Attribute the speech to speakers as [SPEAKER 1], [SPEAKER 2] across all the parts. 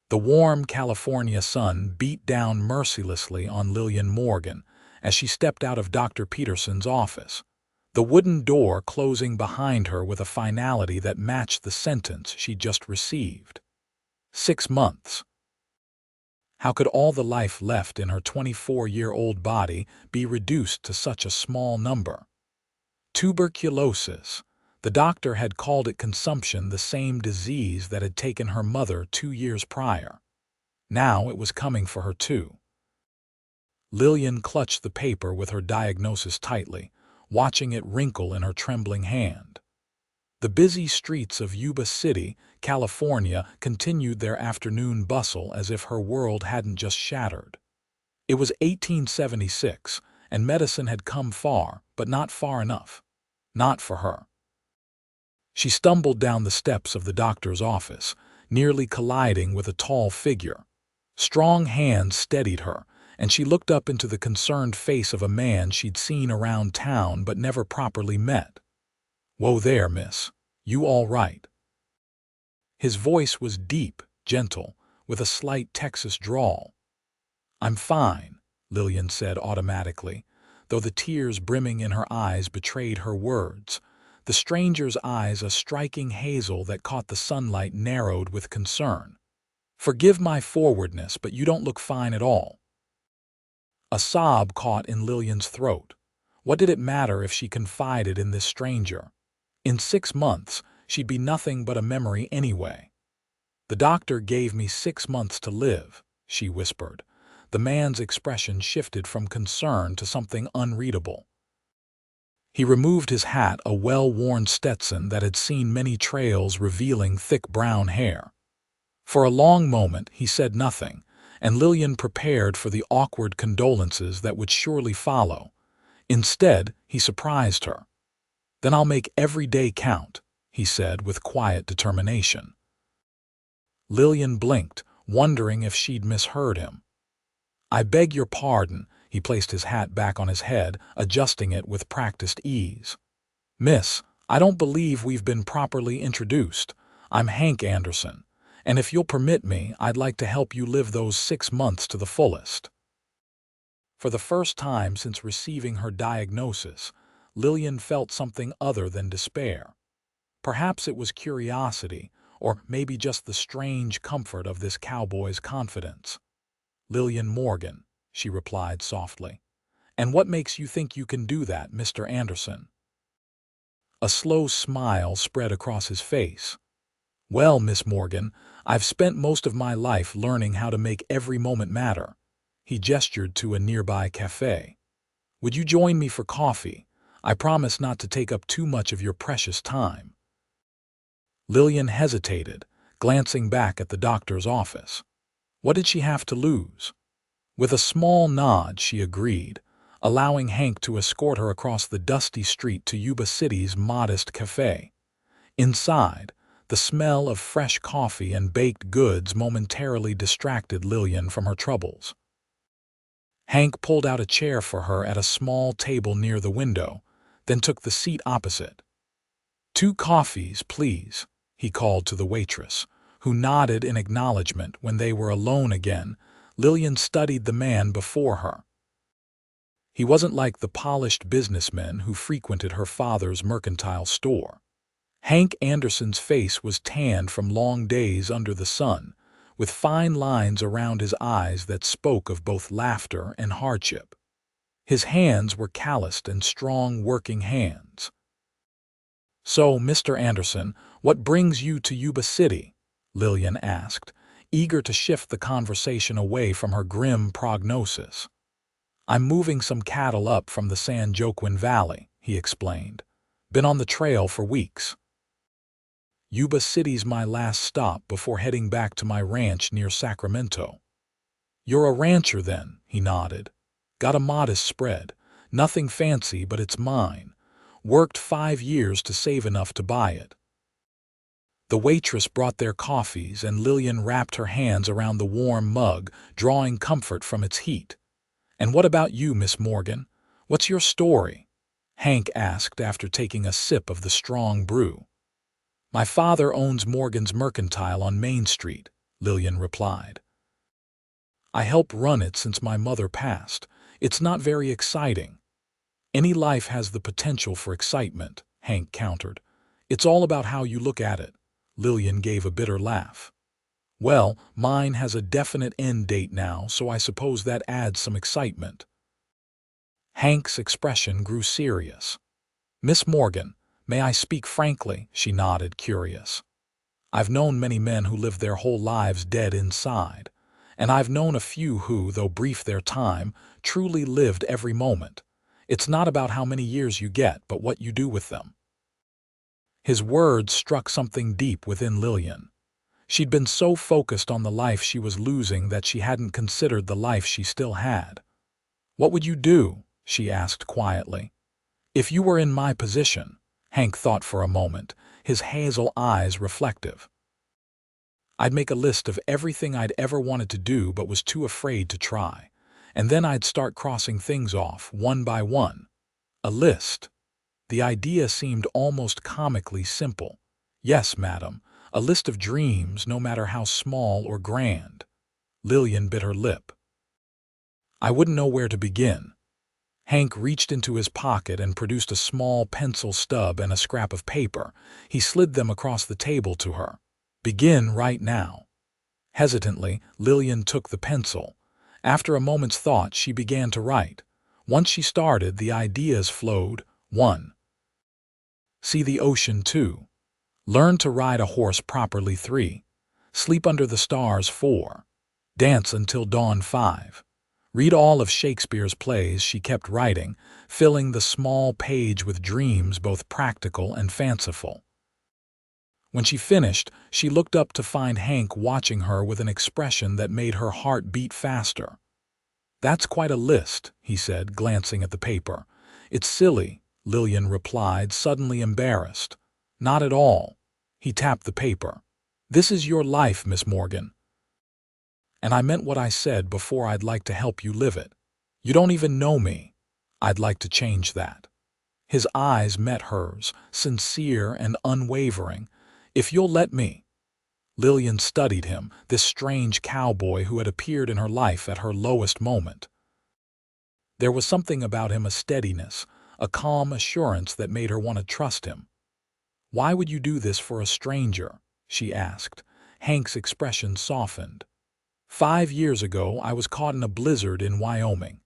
[SPEAKER 1] The warm California sun beat down mercilessly on Lillian Morgan as she stepped out of Dr. Peterson's office, the wooden door closing behind her with a finality that matched the sentence she'd just received. 6 months. How could all the life left in her 24-year-old body be reduced to such a small number? Tuberculosis. The doctor had called it consumption, the same disease that had taken her mother 2 years prior. Now it was coming for her too. Lillian clutched the paper with her diagnosis tightly, watching it wrinkle in her trembling hand. The busy streets of Yuba City, California, continued their afternoon bustle as if her world hadn't just shattered. It was 1876, and medicine had come far, but not far enough. Not for her. She stumbled down the steps of the doctor's office, nearly colliding with a tall figure. Strong hands steadied her, and she looked up into the concerned face of a man she'd seen around town but never properly met. "Whoa there, miss. You all right?" His voice was deep, gentle, with a slight Texas drawl. "I'm fine," Lillian said automatically, though the tears brimming in her eyes betrayed her words. The stranger's eyes, a striking hazel that caught the sunlight, narrowed with concern. "Forgive my forwardness, but you don't look fine at all." A sob caught in Lillian's throat. What did it matter if she confided in this stranger? In 6 months, she'd be nothing but a memory anyway. "The doctor gave me 6 months to live," she whispered. The man's expression shifted from concern to something unreadable. He removed his hat, a well-worn Stetson that had seen many trails revealing thick brown hair. For a long moment he said nothing, and Lillian prepared for the awkward condolences that would surely follow. Instead, he surprised her. "Then I'll make every day count," he said with quiet determination. Lillian blinked, wondering if she'd misheard him. "I beg your pardon." He placed his hat back on his head, adjusting it with practiced ease. "Miss, I don't believe we've been properly introduced. I'm Hank Anderson, and if you'll permit me, I'd like to help you live those 6 months to the fullest." For the first time since receiving her diagnosis, Lillian felt something other than despair. Perhaps it was curiosity, or maybe just the strange comfort of this cowboy's confidence. "Lillian Morgan," she replied softly. "And what makes you think you can do that, Mr. Anderson?" A slow smile spread across his face. "Well, Miss Morgan, I've spent most of my life learning how to make every moment matter." He gestured to a nearby cafe. "Would you join me for coffee? I promise not to take up too much of your precious time." Lillian hesitated, glancing back at the doctor's office. What did she have to lose? With a small nod, she agreed, allowing Hank to escort her across the dusty street to Yuba City's modest cafe. Inside, the smell of fresh coffee and baked goods momentarily distracted Lillian from her troubles. Hank pulled out a chair for her at a small table near the window, then took the seat opposite. "2 coffees, please," he called to the waitress, who nodded in acknowledgement. When they were alone again, Lillian studied the man before her. He wasn't like the polished businessman who frequented her father's mercantile store. Hank Anderson's face was tanned from long days under the sun, with fine lines around his eyes that spoke of both laughter and hardship. His hands were calloused and strong working hands. "So, Mr. Anderson, what brings you to Yuba City?" Lillian asked, eager to shift the conversation away from her grim prognosis. "I'm moving some cattle up from the San Joaquin Valley," he explained. "Been on the trail for weeks. Yuba City's my last stop before heading back to my ranch near Sacramento." "You're a rancher then," he nodded. "Got a modest spread. Nothing fancy, but it's mine. Worked 5 years to save enough to buy it." The waitress brought their coffees, and Lillian wrapped her hands around the warm mug, drawing comfort from its heat. "And what about you, Miss Morgan? What's your story?" Hank asked after taking a sip of the strong brew. "My father owns Morgan's Mercantile on Main Street," Lillian replied. I help run it since my mother passed. It's not very exciting. Any life has the potential for excitement, Hank countered. It's all about how you look at it. Lillian gave a bitter laugh. Well, mine has a definite end date now, so I suppose that adds some excitement. Hank's expression grew serious. Miss Morgan, may I speak frankly? She nodded, curious. I've known many men who lived their whole lives dead inside, and I've known a few who, though brief their time, truly lived every moment. It's not about how many years you get, but what you do with them. His words struck something deep within Lillian. She'd been so focused on the life she was losing that she hadn't considered the life she still had. What would you do? She asked quietly. If you were in my position. Hank thought for a moment, his hazel eyes reflective. I'd make a list of everything I'd ever wanted to do but was too afraid to try, and then I'd start crossing things off one by one. A list. The idea seemed almost comically simple. Yes, madam, a list of dreams, no matter how small or grand. Lillian bit her lip. I wouldn't know where to begin. Hank reached into his pocket and produced a small pencil stub and a scrap of paper. He slid them across the table to her. Begin right now. Hesitantly, Lillian took the pencil. After a moment's thought, she began to write. Once she started, the ideas flowed. 1. See the ocean. 2. Learn to ride a horse properly. 3. Sleep under the stars. 4. Dance until dawn. 5. Read all of Shakespeare's plays. She kept writing, filling the small page with dreams both practical and fanciful. When she finished, she looked up to find Hank watching her with an expression that made her heart beat faster. That's quite a list, he said, glancing at the paper. It's silly, Lillian replied, suddenly embarrassed. Not at all. He tapped the paper. This is your life, Miss Morgan. And I meant what I said before. I'd like to help you live it. You don't even know me. I'd like to change that. His eyes met hers, sincere and unwavering. If you'll let me. Lillian studied him, this strange cowboy who had appeared in her life at her lowest moment. There was something about him, a steadiness, a calm assurance that made her want to trust him. Why would you do this for a stranger? She asked. Hank's expression softened. 5 years ago, I was caught in a blizzard in Wyoming.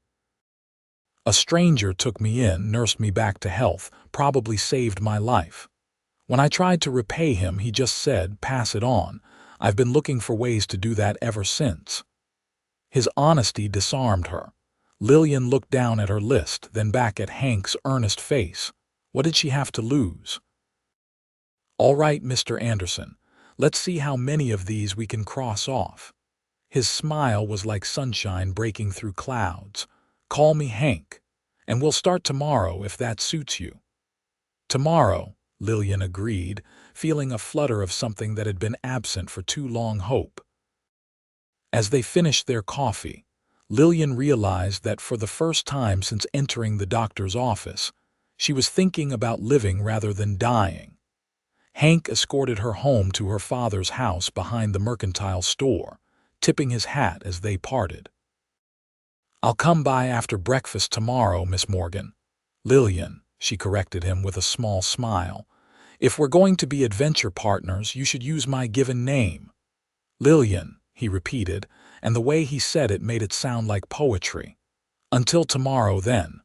[SPEAKER 1] A stranger took me in, nursed me back to health, probably saved my life. When I tried to repay him, he just said, pass it on. I've been looking for ways to do that ever since. His honesty disarmed her. Lillian looked down at her list, then back at Hank's earnest face. What did she have to lose? All right, Mr. Anderson, let's see how many of these we can cross off. His smile was like sunshine breaking through clouds. Call me Hank, and we'll start tomorrow if that suits you. Tomorrow, Lillian agreed, feeling a flutter of something that had been absent for too long. Hope. As they finished their coffee, Lillian realized that for the first time since entering the doctor's office, she was thinking about living rather than dying. Hank escorted her home to her father's house behind the mercantile store, tipping his hat as they parted. I'll come by after breakfast tomorrow, Miss Morgan. Lillian, she corrected him with a small smile. If we're going to be adventure partners, you should use my given name. Lillian, he repeated, and the way he said it made it sound like poetry. Until tomorrow, then.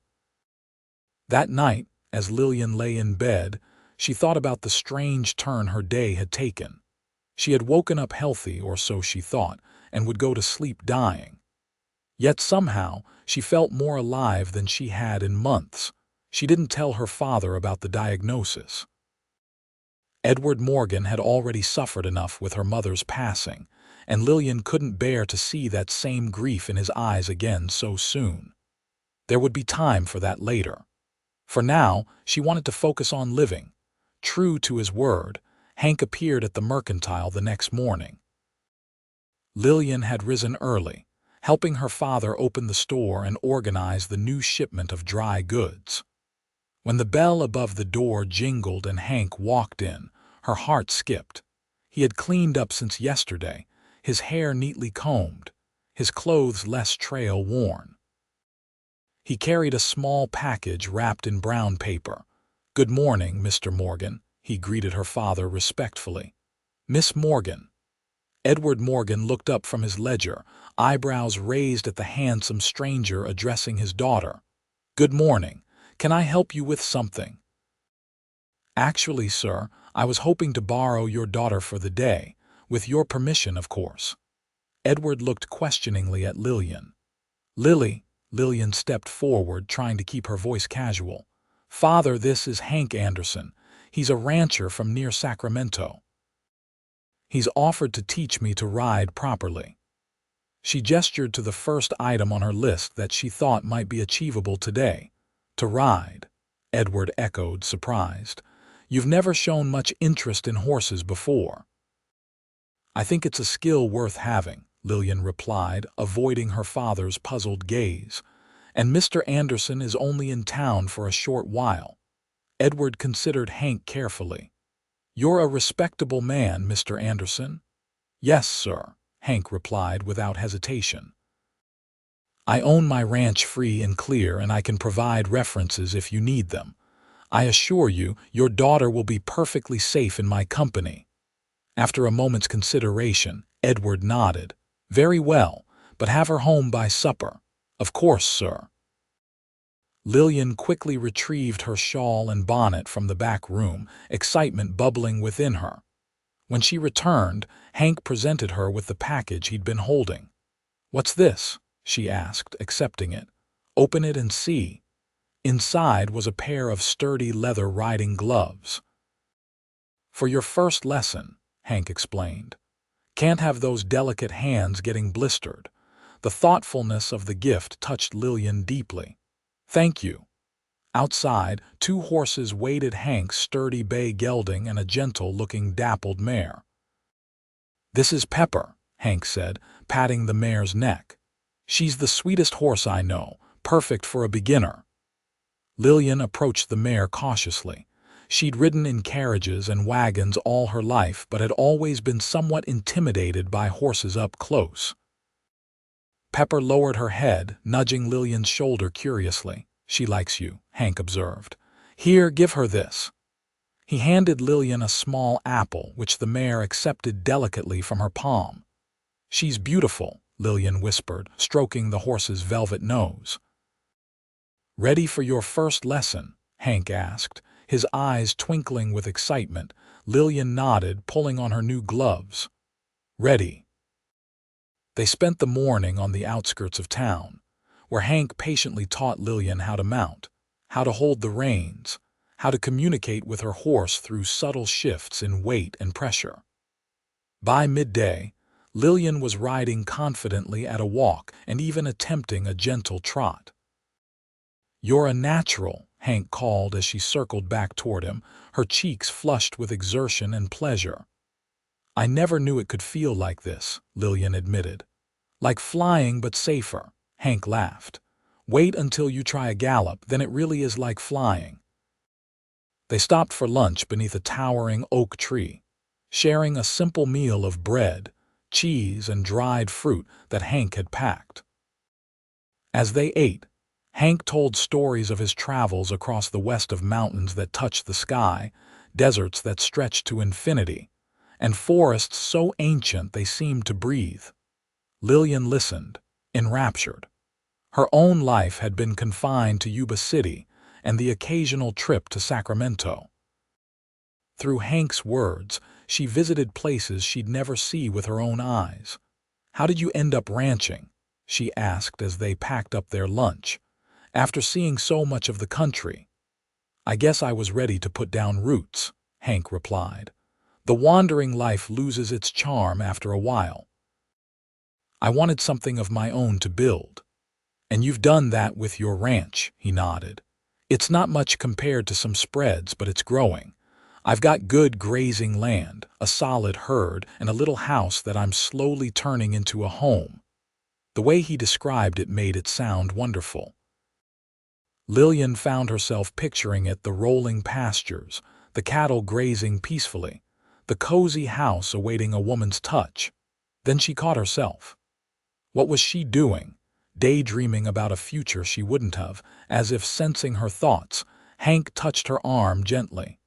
[SPEAKER 1] That night, as Lillian lay in bed, she thought about the strange turn her day had taken. She had woken up healthy, or so she thought, and would go to sleep dying. Yet somehow, she felt more alive than she had in months. She didn't tell her father about the diagnosis. Edward Morgan had already suffered enough with her mother's passing, and Lillian couldn't bear to see that same grief in his eyes again so soon. There would be time for that later. For now, she wanted to focus on living. True to his word, Hank appeared at the mercantile the next morning. Lillian had risen early, helping her father open the store and organize the new shipment of dry goods. When the bell above the door jingled and Hank walked in, her heart skipped. He had cleaned up since yesterday, his hair neatly combed, his clothes less trail-worn. He carried a small package wrapped in brown paper. "Good morning, Mr. Morgan," he greeted her father respectfully. "Miss Morgan." Edward Morgan looked up from his ledger, eyebrows raised at the handsome stranger addressing his daughter. "Good morning. Can I help you with something?" "Actually, sir, I was hoping to borrow your daughter for the day, with your permission, of course." Edward looked questioningly at Lillian. "Lily," Lillian stepped forward, trying to keep her voice casual. "Father, this is Hank Anderson. He's a rancher from near Sacramento. He's offered to teach me to ride properly." She gestured to the first item on her list that she thought might be achievable today. "To ride," Edward echoed, surprised. "You've never shown much interest in horses before." "I think it's a skill worth having," Lillian replied, avoiding her father's puzzled gaze. "And Mr. Anderson is only in town for a short while." Edward considered Hank carefully. "You're a respectable man, Mr. Anderson?" "Yes, sir," Hank replied without hesitation. "I own my ranch free and clear, and I can provide references if you need them. I assure you, your daughter will be perfectly safe in my company." After a moment's consideration, Edward nodded. "Very well, but have her home by supper." "Of course, sir." Lillian quickly retrieved her shawl and bonnet from the back room, excitement bubbling within her. When she returned, Hank presented her with the package he'd been holding. "What's this?" she asked, accepting it. "Open it and see." Inside was a pair of sturdy leather riding gloves. "For your first lesson," Hank explained. "Can't have those delicate hands getting blistered." The thoughtfulness of the gift touched Lillian deeply. "Thank you." Outside, two horses waited, Hank's sturdy bay gelding and a gentle-looking dappled mare. "This is Pepper," Hank said, patting the mare's neck. "She's the sweetest horse I know, perfect for a beginner." Lillian approached the mare cautiously. She'd ridden in carriages and wagons all her life, but had always been somewhat intimidated by horses up close. Pepper lowered her head, nudging Lillian's shoulder curiously. "She likes you," Hank observed. "Here, give her this." He handed Lillian a small apple, which the mare accepted delicately from her palm. "She's beautiful," Lillian whispered, stroking the horse's velvet nose. "Ready for your first lesson?" Hank asked, his eyes twinkling with excitement. Lillian nodded, pulling on her new gloves. "Ready." They spent the morning on the outskirts of town, where Hank patiently taught Lillian how to mount, how to hold the reins, how to communicate with her horse through subtle shifts in weight and pressure. By midday, Lillian was riding confidently at a walk and even attempting a gentle trot. "You're a natural," Hank called as she circled back toward him, her cheeks flushed with exertion and pleasure. "I never knew it could feel like this," Lillian admitted. "Like flying, but safer," Hank laughed. "Wait until you try a gallop, then it really is like flying." They stopped for lunch beneath a towering oak tree, sharing a simple meal of bread, cheese, and dried fruit that Hank had packed. As they ate, Hank told stories of his travels across the west, of mountains that touched the sky, deserts that stretched to infinity, and forests so ancient they seemed to breathe. Lillian listened, enraptured. Her own life had been confined to Yuba City and the occasional trip to Sacramento. Through Hank's words, she visited places she'd never see with her own eyes. "How did you end up ranching?" she asked as they packed up their lunch. "After seeing so much of the country." "I guess I was ready to put down roots," Hank replied. "The wandering life loses its charm after a while. I wanted something of my own to build." "And you've done that with your ranch," he nodded. "It's not much compared to some spreads, but it's growing. I've got good grazing land, a solid herd, and a little house that I'm slowly turning into a home." The way he described it made it sound wonderful. Lillian found herself picturing it: the rolling pastures, the cattle grazing peacefully, the cozy house awaiting a woman's touch. Then she caught herself. What was she doing? Daydreaming about a future she wouldn't have, as if sensing her thoughts. Hank touched her arm gently.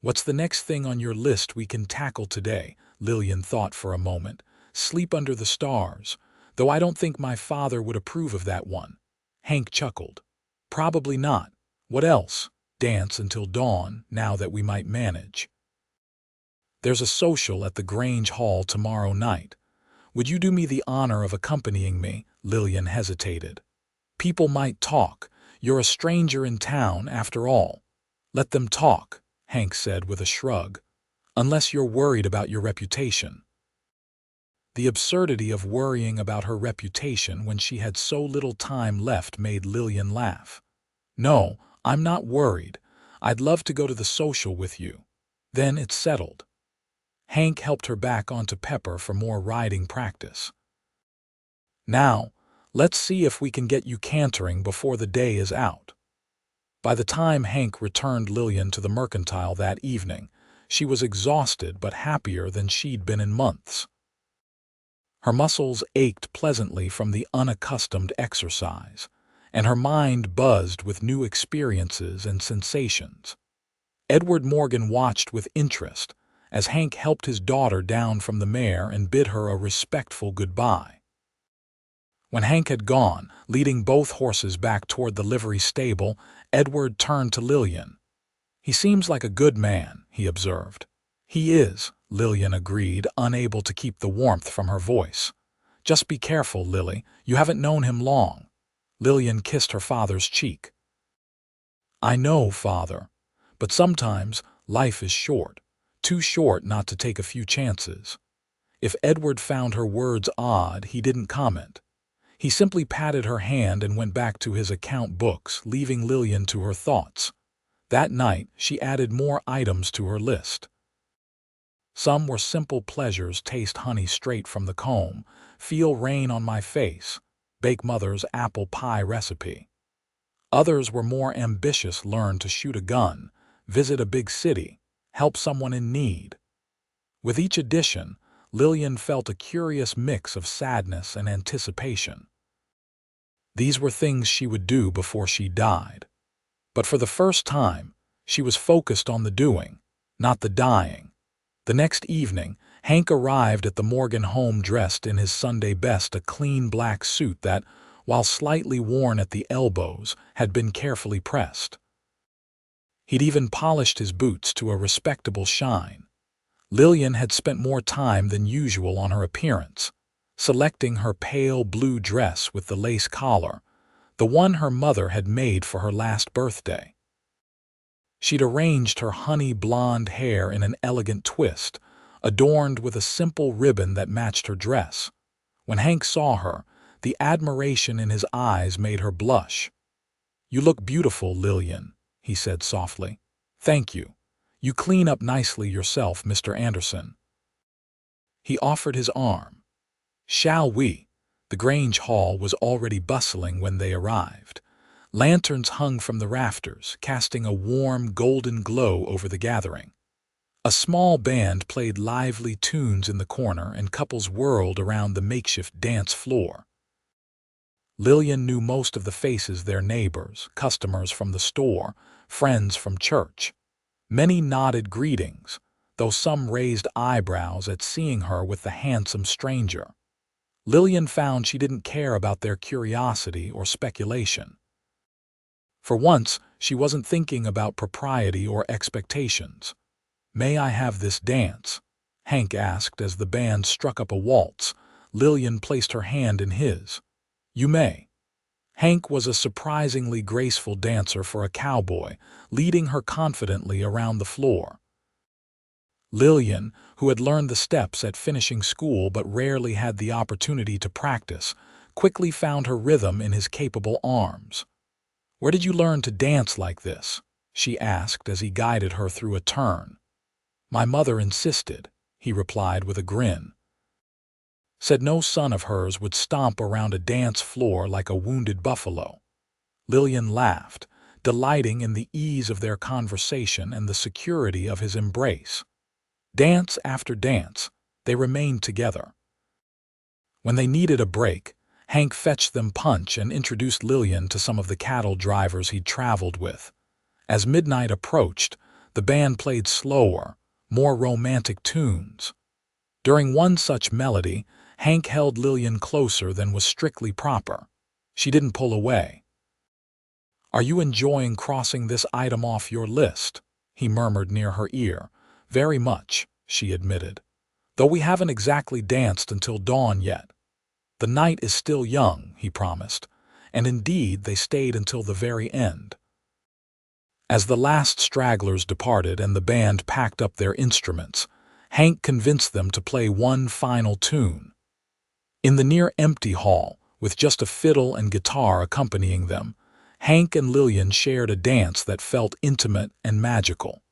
[SPEAKER 1] "What's the next thing on your list we can tackle today?" Lillian thought for a moment. "Sleep under the stars, though I don't think my father would approve of that one." Hank chuckled. "Probably not. What else?" "Dance until dawn, now that we might manage." "There's a social at the Grange Hall tomorrow night. Would you do me the honor of accompanying me?" Lillian hesitated. "People might talk. You're a stranger in town, after all." "Let them talk," Hank said with a shrug. "Unless you're worried about your reputation." The absurdity of worrying about her reputation when she had so little time left made Lillian laugh. "No, I'm not worried. I'd love to go to the social with you. Then it's settled." Hank helped her back onto Pepper for more riding practice. "Now, let's see if we can get you cantering before the day is out." By the time Hank returned Lillian to the mercantile that evening, she was exhausted but happier than she'd been in months. Her muscles ached pleasantly from the unaccustomed exercise, and her mind buzzed with new experiences and sensations. Edward Morgan watched with interest as Hank helped his daughter down from the mare and bid her a respectful goodbye. When Hank had gone, leading both horses back toward the livery stable, Edward turned to Lillian. "He seems like a good man," he observed. "He is," Lillian agreed, unable to keep the warmth from her voice. "Just be careful, Lily. You haven't known him long." Lillian kissed her father's cheek. "I know, Father, but sometimes life is short. Too short not to take a few chances." If Edward found her words odd, he didn't comment. He simply patted her hand and went back to his account books, leaving Lillian to her thoughts. That night, she added more items to her list. Some were simple pleasures: taste honey straight from the comb, feel rain on my face, bake mother's apple pie recipe. Others were more ambitious: learn to shoot a gun, visit a big city, help someone in need. With each addition, Lillian felt a curious mix of sadness and anticipation. These were things she would do before she died. But for the first time, she was focused on the doing, not the dying. The next evening, Hank arrived at the Morgan home dressed in his Sunday best, a clean black suit that, while slightly worn at the elbows, had been carefully pressed. He'd even polished his boots to a respectable shine. Lillian had spent more time than usual on her appearance, selecting her pale blue dress with the lace collar, the one her mother had made for her last birthday. She'd arranged her honey blonde hair in an elegant twist, adorned with a simple ribbon that matched her dress. When Hank saw her, the admiration in his eyes made her blush. "You look beautiful, Lillian," he said softly. "Thank you. You clean up nicely yourself, Mr. Anderson." He offered his arm. "Shall we?" The Grange Hall was already bustling when they arrived. Lanterns hung from the rafters, casting a warm, golden glow over the gathering. A small band played lively tunes in the corner, and couples whirled around the makeshift dance floor. Lillian knew most of the faces: their neighbors, customers from the store, friends from church. Many nodded greetings, though some raised eyebrows at seeing her with the handsome stranger. Lillian found she didn't care about their curiosity or speculation. For once, she wasn't thinking about propriety or expectations. "May I have this dance?" Hank asked as the band struck up a waltz. Lillian placed her hand in his. "You may." Hank was a surprisingly graceful dancer for a cowboy, leading her confidently around the floor. Lillian, who had learned the steps at finishing school but rarely had the opportunity to practice, quickly found her rhythm in his capable arms. "Where did you learn to dance like this?" she asked as he guided her through a turn. "My mother insisted," he replied with a grin. "Said no son of hers would stomp around a dance floor like a wounded buffalo." Lillian laughed, delighting in the ease of their conversation and the security of his embrace. Dance after dance, they remained together. When they needed a break, Hank fetched them punch and introduced Lillian to some of the cattle drivers he'd traveled with. As midnight approached, the band played slower, more romantic tunes. During one such melody, Hank held Lillian closer than was strictly proper. She didn't pull away. "Are you enjoying crossing this item off your list?" he murmured near her ear. "Very much," she admitted. "Though we haven't exactly danced until dawn yet." "The night is still young," he promised, and indeed they stayed until the very end. As the last stragglers departed and the band packed up their instruments, Hank convinced them to play one final tune. In the near-empty hall, with just a fiddle and guitar accompanying them, Hank and Lillian shared a dance that felt intimate and magical.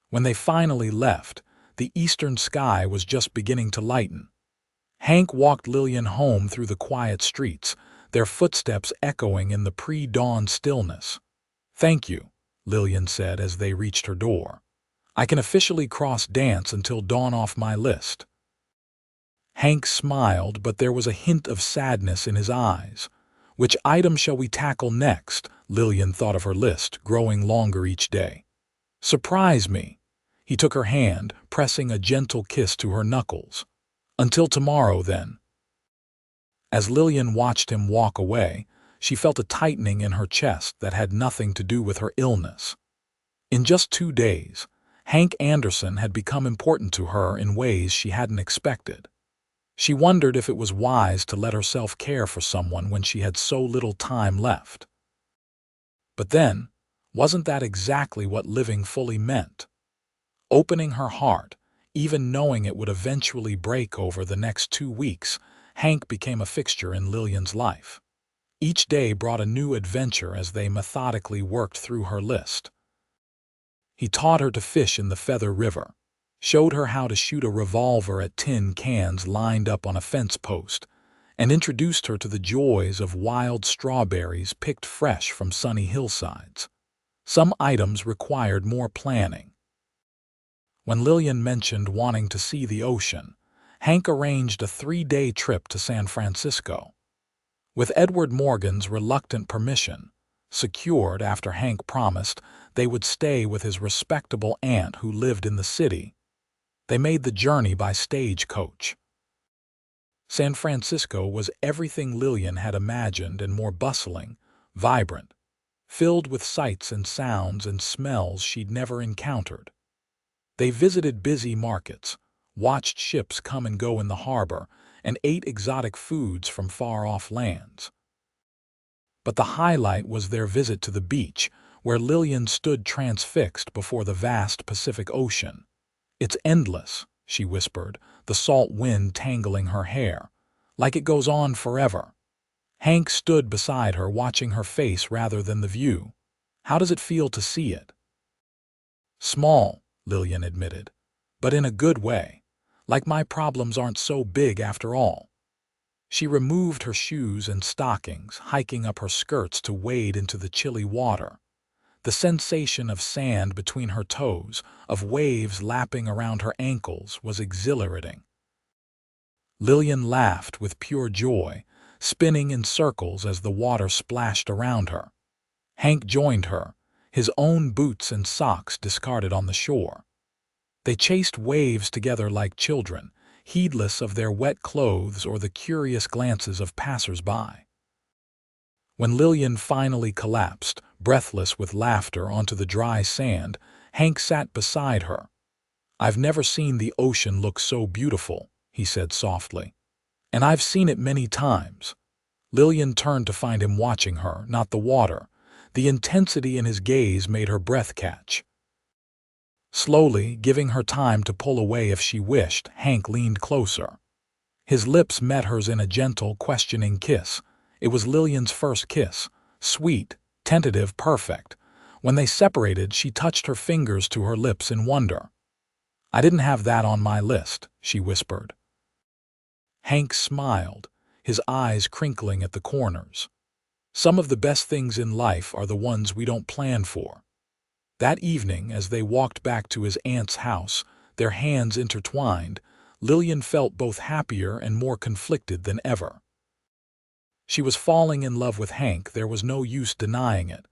[SPEAKER 1] When they finally left, the eastern sky was just beginning to lighten. Hank walked Lillian home through the quiet streets, their footsteps echoing in the pre-dawn stillness. "Thank you," Lillian said as they reached her door. "I can officially cross dance until dawn off my list." Hank smiled, but there was a hint of sadness in his eyes. "Which item shall we tackle next?" Lillian thought of her list, growing longer each day. "Surprise me." He took her hand, pressing a gentle kiss to her knuckles. "Until tomorrow, then." As Lillian watched him walk away, she felt a tightening in her chest that had nothing to do with her illness. In just 2 days, Hank Anderson had become important to her in ways she hadn't expected. She wondered if it was wise to let herself care for someone when she had so little time left. But then, wasn't that exactly what living fully meant? Opening her heart, even knowing it would eventually break over the next 2 weeks, Hank became a fixture in Lillian's life. Each day brought a new adventure as they methodically worked through her list. He taught her to fish in the Feather River, showed her how to shoot a revolver at tin cans lined up on a fence post, and introduced her to the joys of wild strawberries picked fresh from sunny hillsides. Some items required more planning. When Lillian mentioned wanting to see the ocean, Hank arranged a 3-day trip to San Francisco. With Edward Morgan's reluctant permission, secured after Hank promised they would stay with his respectable aunt who lived in the city, they made the journey by stagecoach. San Francisco was everything Lillian had imagined and more bustling, vibrant, filled with sights and sounds and smells she'd never encountered. They visited busy markets, watched ships come and go in the harbor, and ate exotic foods from far-off lands. But the highlight was their visit to the beach, where Lillian stood transfixed before the vast Pacific Ocean. "It's endless," she whispered, the salt wind tangling her hair, "like it goes on forever." Hank stood beside her, watching her face rather than the view. "How does it feel to see it?" "Small," Lillian admitted, "but in a good way. Like my problems aren't so big after all." She removed her shoes and stockings, hiking up her skirts to wade into the chilly water. The sensation of sand between her toes, of waves lapping around her ankles, was exhilarating. Lillian laughed with pure joy, spinning in circles as the water splashed around her. Hank joined her, his own boots and socks discarded on the shore. They chased waves together like children, heedless of their wet clothes or the curious glances of passers-by. When Lillian finally collapsed, breathless with laughter, onto the dry sand, Hank sat beside her. "I've never seen the ocean look so beautiful," he said softly. "And I've seen it many times." Lillian turned to find him watching her, not the water. The intensity in his gaze made her breath catch. Slowly, giving her time to pull away if she wished, Hank leaned closer. His lips met hers in a gentle, questioning kiss. It was Lillian's first kiss, sweet, tentative, perfect. When they separated, she touched her fingers to her lips in wonder. "I didn't have that on my list," she whispered. Hank smiled, his eyes crinkling at the corners. "Some of the best things in life are the ones we don't plan for." That evening, as they walked back to his aunt's house, their hands intertwined, Lillian felt both happier and more conflicted than ever. She was falling in love with Hank, there was no use denying it.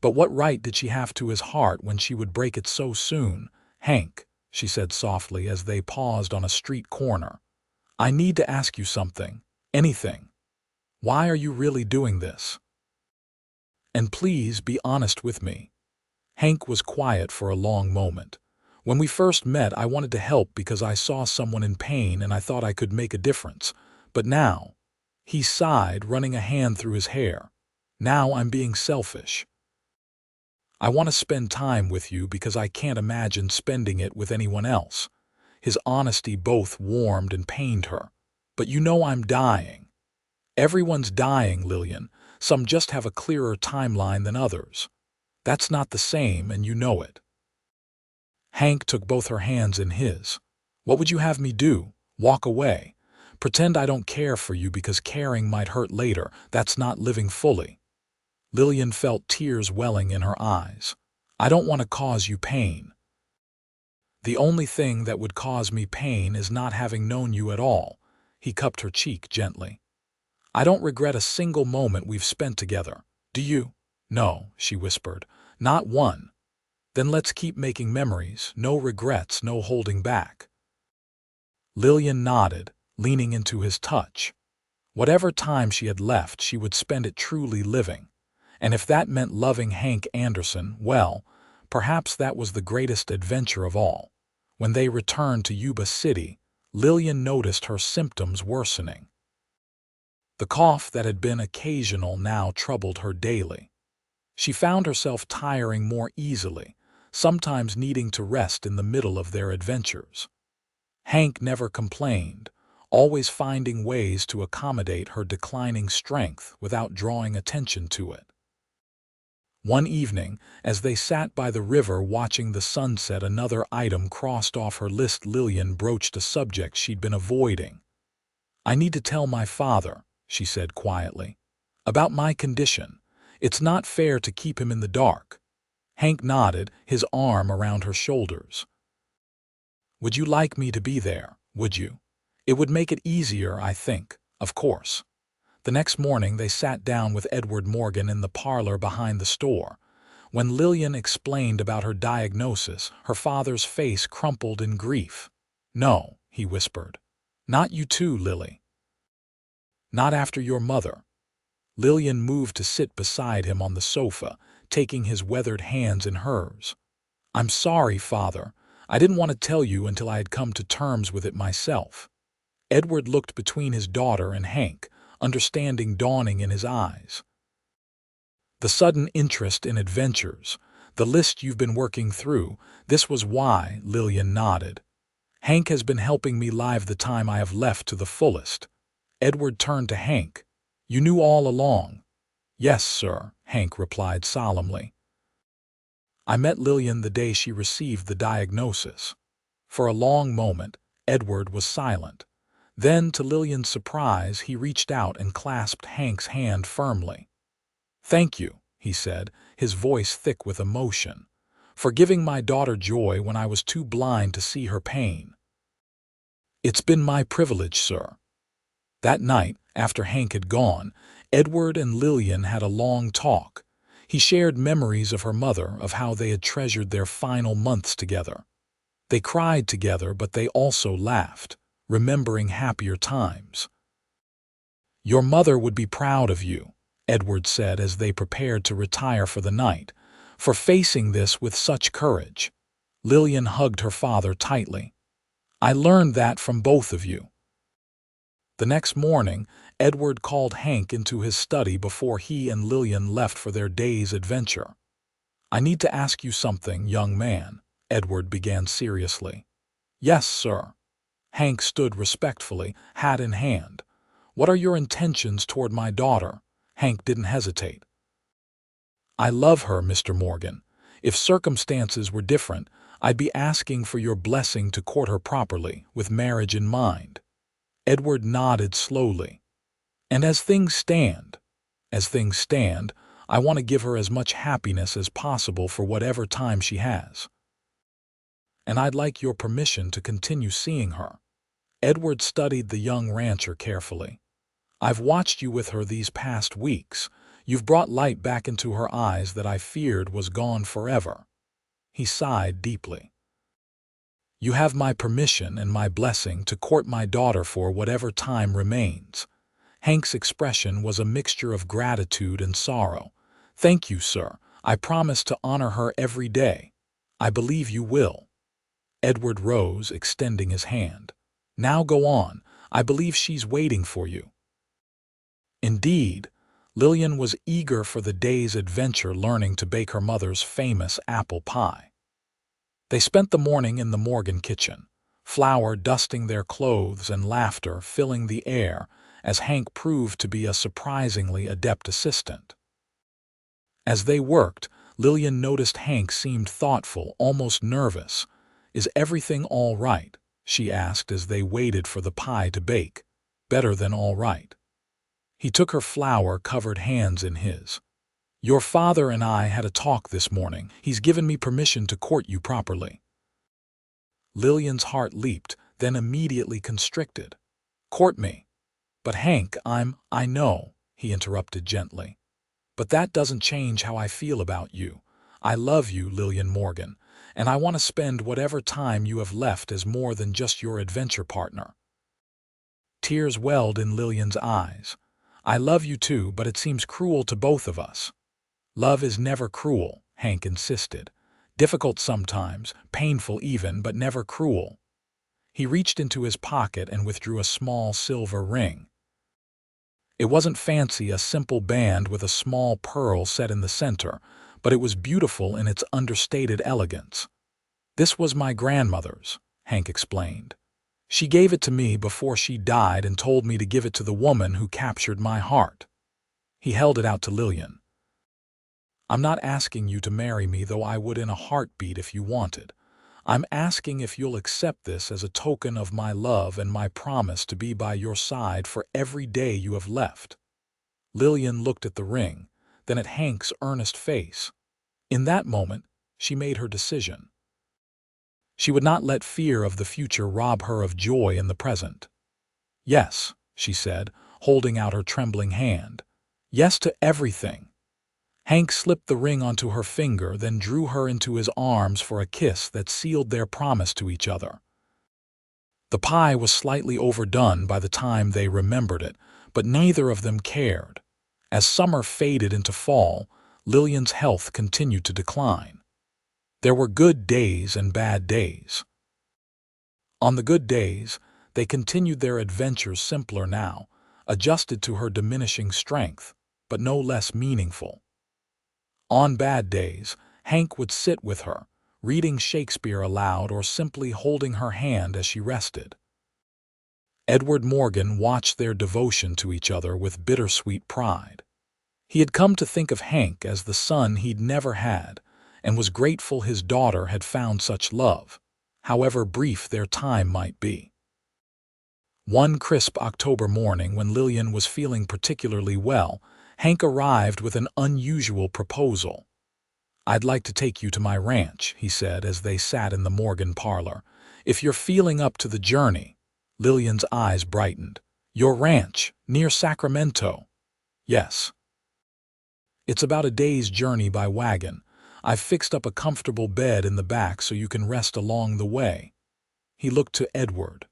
[SPEAKER 1] But what right did she have to his heart when she would break it so soon? "Hank," she said softly as they paused on a street corner, "I need to ask you something. Anything. Why are you really doing this? And please be honest with me." Hank was quiet for a long moment. "When we first met, I wanted to help because I saw someone in pain and I thought I could make a difference. But now," he sighed, running a hand through his hair, "now I'm being selfish. I want to spend time with you because I can't imagine spending it with anyone else." His honesty both warmed and pained her. "But you know I'm dying." "Everyone's dying, Lillian. Some just have a clearer timeline than others. That's not the same, and you know it." Hank took both her hands in his. "What would you have me do? Walk away? Pretend I don't care for you because caring might hurt later? That's not living fully." Lillian felt tears welling in her eyes. "I don't want to cause you pain." "The only thing that would cause me pain is not having known you at all." He cupped her cheek gently. "I don't regret a single moment we've spent together. Do you?" "No," she whispered. "Not one." "Then let's keep making memories. No regrets, no holding back." Lillian nodded, leaning into his touch. Whatever time she had left, she would spend it truly living. And if that meant loving Hank Anderson, well, perhaps that was the greatest adventure of all. When they returned to Yuba City, Lillian noticed her symptoms worsening. The cough that had been occasional now troubled her daily. She found herself tiring more easily, sometimes needing to rest in the middle of their adventures. Hank never complained, always finding ways to accommodate her declining strength without drawing attention to it. One evening, as they sat by the river watching the sunset, another item crossed off her list. Lillian broached a subject she'd been avoiding. "I need to tell my father," she said quietly, "about my condition. It's not fair to keep him in the dark." Hank nodded, his arm around her shoulders. "Would you like me to be there, would you? It would make it easier, I think, of course." The next morning they sat down with Edward Morgan in the parlor behind the store. When Lillian explained about her diagnosis, her father's face crumpled in grief. "No," he whispered. "Not you too, Lily. Not after your mother." Lillian moved to sit beside him on the sofa, taking his weathered hands in hers. "I'm sorry, Father. I didn't want to tell you until I had come to terms with it myself." Edward looked between his daughter and Hank, understanding dawning in his eyes. "The sudden interest in adventures, the list you've been working through, this was why," Lillian nodded. "Hank has been helping me live the time I have left to the fullest." Edward turned to Hank. "You knew all along?" "Yes, sir," Hank replied solemnly. "I met Lillian the day she received the diagnosis." For a long moment, Edward was silent. Then, to Lillian's surprise, he reached out and clasped Hank's hand firmly. "Thank you," he said, his voice thick with emotion, "for giving my daughter joy when I was too blind to see her pain." "It's been my privilege, sir." That night, after Hank had gone, Edward and Lillian had a long talk. He shared memories of her mother, of how they had treasured their final months together. They cried together, but they also laughed, remembering happier times. "Your mother would be proud of you," Edward said as they prepared to retire for the night, "for facing this with such courage." Lillian hugged her father tightly. "I learned that from both of you." The next morning, Edward called Hank into his study before he and Lillian left for their day's adventure. "I need to ask you something, young man," Edward began seriously. "Yes, sir." Hank stood respectfully, hat in hand. "What are your intentions toward my daughter?" Hank didn't hesitate. "I love her, Mr. Morgan. If circumstances were different, I'd be asking for your blessing to court her properly, with marriage in mind." Edward nodded slowly. "And as things stand, I want to give her as much happiness as possible for whatever time she has. And I'd like your permission to continue seeing her." Edward studied the young rancher carefully. "I've watched you with her these past weeks. You've brought light back into her eyes that I feared was gone forever." He sighed deeply. "You have my permission and my blessing to court my daughter for whatever time remains." Hank's expression was a mixture of gratitude and sorrow. "Thank you, sir. I promise to honor her every day." "I believe you will." Edward rose, extending his hand. "Now go on. I believe she's waiting for you." Indeed, Lillian was eager for the day's adventure learning to bake her mother's famous apple pie. They spent the morning in the Morgan kitchen, flour dusting their clothes and laughter filling the air as Hank proved to be a surprisingly adept assistant. As they worked, Lillian noticed Hank seemed thoughtful, almost nervous. "Is everything all right?" she asked as they waited for the pie to bake. "Better than all right." He took her flour-covered hands in his. "Your father and I had a talk this morning. He's given me permission to court you properly." Lillian's heart leaped, then immediately constricted. "Court me?" "But Hank, I know," he interrupted gently. "But that doesn't change how I feel about you. I love you, Lillian Morgan, and I want to spend whatever time you have left as more than just your adventure partner." Tears welled in Lillian's eyes. "I love you too, but it seems cruel to both of us." "Love is never cruel," Hank insisted. "Difficult sometimes, painful even, but never cruel." He reached into his pocket and withdrew a small silver ring. It wasn't fancy, a simple band with a small pearl set in the center, but it was beautiful in its understated elegance. "This was my grandmother's," Hank explained. "She gave it to me before she died and told me to give it to the woman who captured my heart." He held it out to Lillian. "I'm not asking you to marry me, though I would in a heartbeat if you wanted. I'm asking if you'll accept this as a token of my love and my promise to be by your side for every day you have left." Lillian looked at the ring, then at Hank's earnest face. In that moment, she made her decision. She would not let fear of the future rob her of joy in the present. "Yes," she said, holding out her trembling hand. "Yes to everything." Hank slipped the ring onto her finger, then drew her into his arms for a kiss that sealed their promise to each other. The pie was slightly overdone by the time they remembered it, but neither of them cared. As summer faded into fall, Lillian's health continued to decline. There were good days and bad days. On the good days, they continued their adventures simpler now, adjusted to her diminishing strength, but no less meaningful. On bad days, Hank would sit with her, reading Shakespeare aloud or simply holding her hand as she rested. Edward Morgan watched their devotion to each other with bittersweet pride. He had come to think of Hank as the son he'd never had, and was grateful his daughter had found such love, however brief their time might be. One crisp October morning, when Lillian was feeling particularly well, Hank arrived with an unusual proposal. "I'd like to take you to my ranch," he said as they sat in the Morgan parlor. "If you're feeling up to the journey." Lillian's eyes brightened. "Your ranch, near Sacramento?" "Yes." "It's about a day's journey by wagon. I've fixed up a comfortable bed in the back so you can rest along the way." He looked to Edward.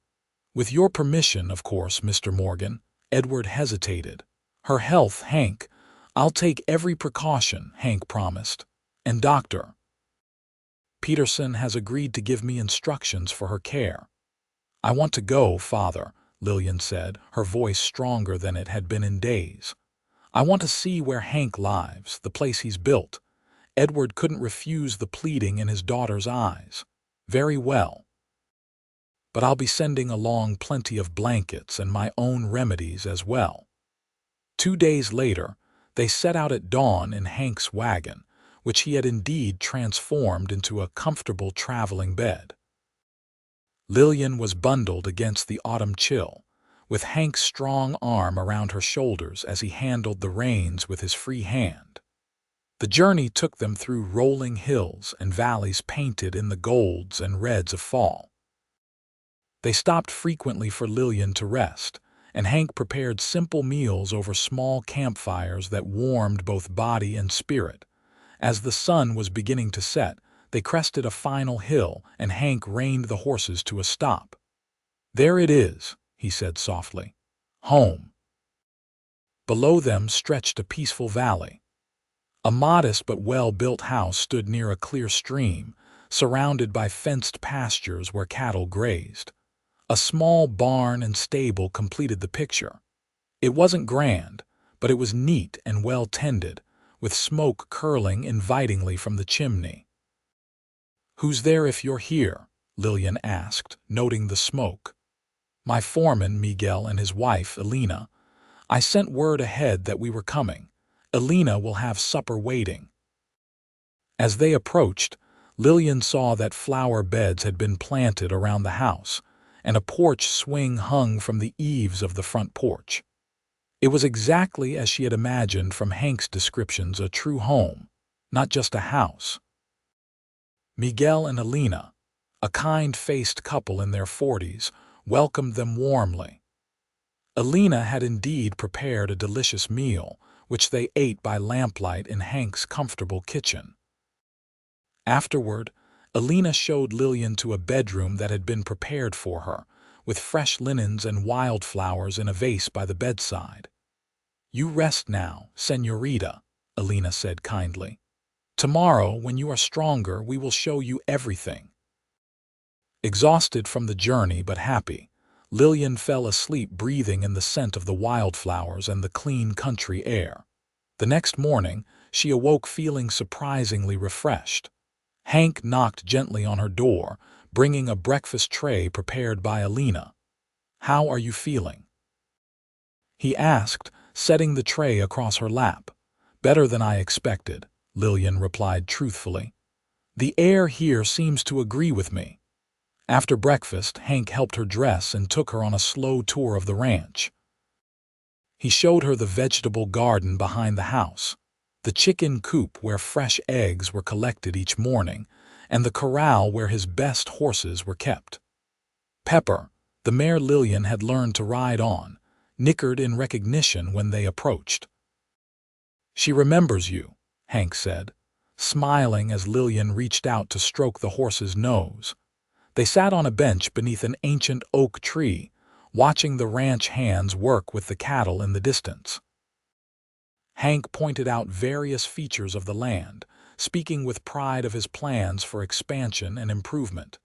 [SPEAKER 1] "With your permission, of course, Mr. Morgan." Edward hesitated. "Her health, Hank." "I'll take every precaution," Hank promised. "And Dr. Peterson has agreed to give me instructions for her care." "I want to go, Father," Lillian said, her voice stronger than it had been in days. "I want to see where Hank lives, the place he's built." Edward couldn't refuse the pleading in his daughter's eyes. "Very well. But I'll be sending along plenty of blankets and my own remedies as well." 2 days later, they set out at dawn in Hank's wagon, which he had indeed transformed into a comfortable traveling bed. Lillian was bundled against the autumn chill, with Hank's strong arm around her shoulders as he handled the reins with his free hand. The journey took them through rolling hills and valleys painted in the golds and reds of fall. They stopped frequently for Lillian to rest, and Hank prepared simple meals over small campfires that warmed both body and spirit. As the sun was beginning to set, they crested a final hill, and Hank reined the horses to a stop. "There it is," he said softly. "Home." Below them stretched a peaceful valley. A modest but well-built house stood near a clear stream, surrounded by fenced pastures where cattle grazed. A small barn and stable completed the picture. It wasn't grand, but it was neat and well-tended, with smoke curling invitingly from the chimney. "Who's there if you're here?" Lillian asked, noting the smoke. "My foreman, Miguel, and his wife, Elena. I sent word ahead that we were coming. Elena will have supper waiting." As they approached, Lillian saw that flower beds had been planted around the house, and a porch swing hung from the eaves of the front porch. It was exactly as she had imagined from Hank's descriptions, a true home, not just a house. Miguel and Elena, a kind-faced couple in their 40s, welcomed them warmly. Elena had indeed prepared a delicious meal, which they ate by lamplight in Hank's comfortable kitchen. Afterward, Elena showed Lillian to a bedroom that had been prepared for her, with fresh linens and wildflowers in a vase by the bedside. "You rest now, señorita," Elena said kindly. "Tomorrow, when you are stronger, we will show you everything." Exhausted from the journey but happy, Lillian fell asleep breathing in the scent of the wildflowers and the clean country air. The next morning, she awoke feeling surprisingly refreshed. Hank knocked gently on her door, bringing a breakfast tray prepared by Elena. "How are you feeling?" he asked, setting the tray across her lap. "Better than I expected," Lillian replied truthfully. "The air here seems to agree with me." After breakfast, Hank helped her dress and took her on a slow tour of the ranch. He showed her the vegetable garden behind the house, the chicken coop where fresh eggs were collected each morning, and the corral where his best horses were kept. Pepper, the mare Lillian had learned to ride on, nickered in recognition when they approached. "She remembers you," Hank said, smiling as Lillian reached out to stroke the horse's nose. They sat on a bench beneath an ancient oak tree, watching the ranch hands work with the cattle in the distance. Hank pointed out various features of the land, speaking with pride of his plans for expansion and improvement.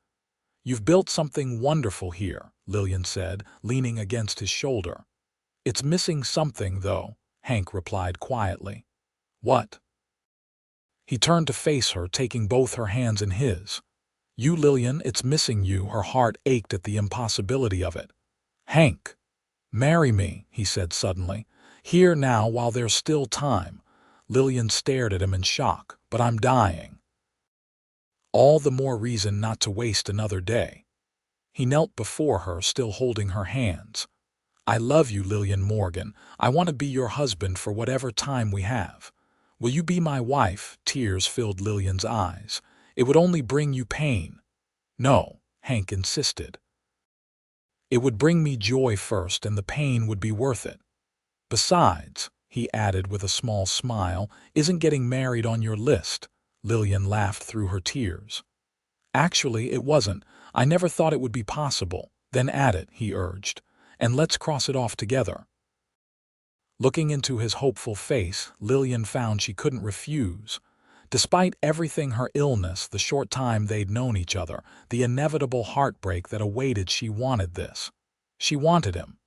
[SPEAKER 1] "You've built something wonderful here," Lillian said, leaning against his shoulder. "It's missing something, though," Hank replied quietly. "What?" He turned to face her, taking both her hands in his. "You, Lillian, it's missing you." Her heart ached at the impossibility of it. "Hank, marry me," he said suddenly. "Here now, while there's still time." Lillian stared at him in shock. "But I'm dying." "All the more reason not to waste another day." He knelt before her, still holding her hands. "I love you, Lillian Morgan. I want to be your husband for whatever time we have. Will you be my wife?" Tears filled Lillian's eyes. "It would only bring you pain." "No," Hank insisted. "It would bring me joy first, and the pain would be worth it. Besides," he added with a small smile, "isn't getting married on your list?" Lillian laughed through her tears. "Actually, it wasn't. I never thought it would be possible." "Then add it," he urged, "and let's cross it off together." Looking into his hopeful face, Lillian found she couldn't refuse. Despite everything, her illness, the short time they'd known each other, the inevitable heartbreak that awaited, she wanted this. She wanted him.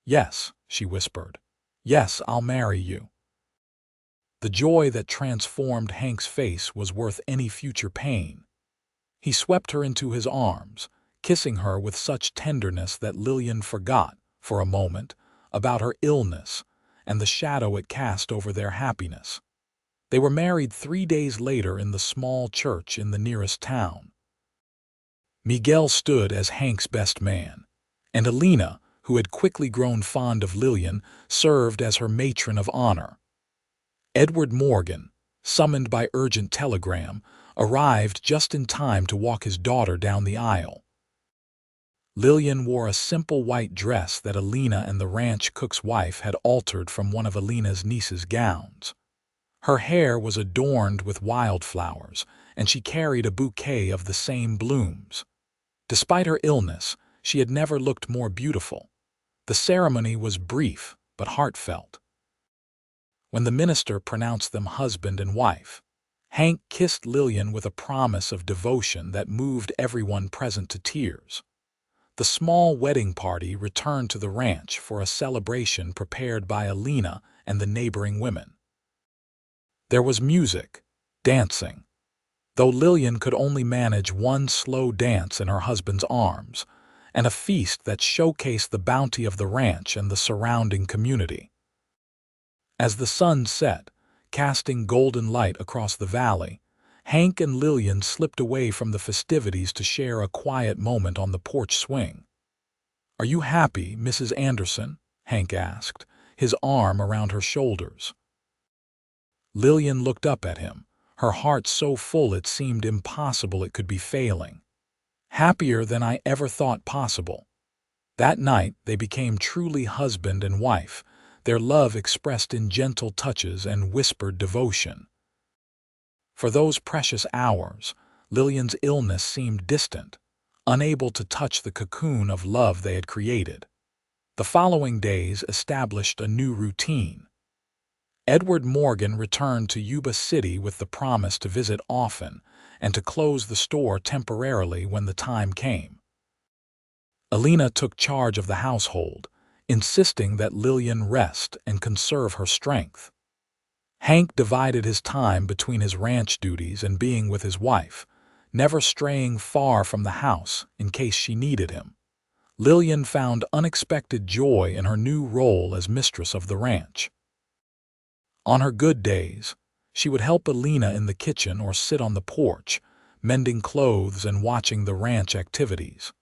[SPEAKER 1] "Yes," she whispered. "Yes, I'll marry you." The joy that transformed Hank's face was worth any future pain. He swept her into his arms, kissing her with such tenderness that Lillian forgot, for a moment, about her illness and the shadow it cast over their happiness. They were married 3 days later in the small church in the nearest town. Miguel stood as Hank's best man, and Elena, who had quickly grown fond of Lillian, served as her matron of honor. Edward Morgan, summoned by urgent telegram, arrived just in time to walk his daughter down the aisle. Lillian wore a simple white dress that Alina and the ranch cook's wife had altered from one of Alina's niece's gowns. Her hair was adorned with wildflowers, and she carried a bouquet of the same blooms. Despite her illness, she had never looked more beautiful. The ceremony was brief but heartfelt. When the minister pronounced them husband and wife, Hank kissed Lillian with a promise of devotion that moved everyone present to tears. The small wedding party returned to the ranch for a celebration prepared by Alina and the neighboring women. There was music, dancing. Though Lillian could only manage one slow dance in her husband's arms, and a feast that showcased the bounty of the ranch and the surrounding community. As the sun set, casting golden light across the valley, Hank and Lillian slipped away from the festivities to share a quiet moment on the porch swing. "Are you happy, Mrs. Anderson?" Hank asked, his arm around her shoulders. Lillian looked up at him, her heart so full it seemed impossible it could be failing. "Happier than I ever thought possible." That night they became truly husband and wife, their love expressed in gentle touches and whispered devotion. For those precious hours, Lillian's illness seemed distant, unable to touch the cocoon of love they had created. The following days established a new routine. Edward Morgan returned to Yuba City with the promise to visit often and to close the store temporarily when the time came. Alina took charge of the household, insisting that Lillian rest and conserve her strength. Hank divided his time between his ranch duties and being with his wife, never straying far from the house in case she needed him. Lillian found unexpected joy in her new role as mistress of the ranch. On her good days, she would help Alina in the kitchen or sit on the porch, mending clothes and watching the ranch activities.